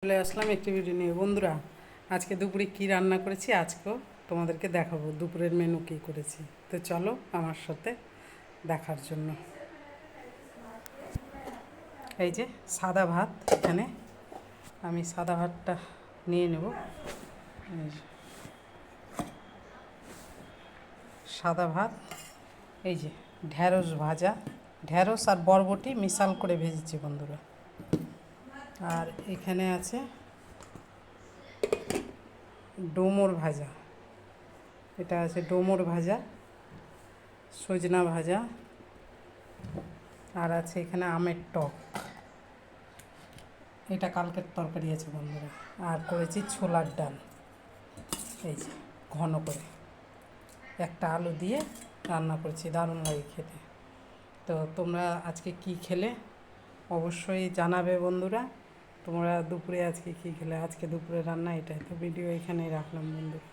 চলে আসলাম একটি ভিডিও নিয়ে বন্ধুরা। আজকে দুপুরে কি রান্না করেছি আজকেও তোমাদেরকে দেখাবো দুপুরের মেনু কী করেছি। তো চলো আমার সাথে দেখার জন্য। এই যে সাদা ভাত, এখানে আমি সাদা ভাতটা নিয়ে নেব। এই যে সাদা ভাত, এই যে ঢ্যাঁড়স ভাজা, ঢ্যাঁড়স আর বরবটি মিশাল করে ভেজেছি বন্ধুরা। আর এখানে আছে ডোমর ভাজা, এটা আছে ডোমর ভাজা, সজনা ভাজা, আর আছে এখানে আমের টক। এটা কালকের তরকারি আছে বন্ধুরা। আর করেছি ছোলার ডাল, এই যে ঘন করে একটা আলু দিয়ে রান্না করেছি, দারুণ লাগে খেতে। তো তোমরা আজকে কি খেলে অবশ্যই জানাবে বন্ধুরা। তোমরা দুপুরে আজকে কী খেলে? আজকে দুপুরে রান্না এটাই। তো ভিডিও এখানেই রাখলাম বন্ধুরা।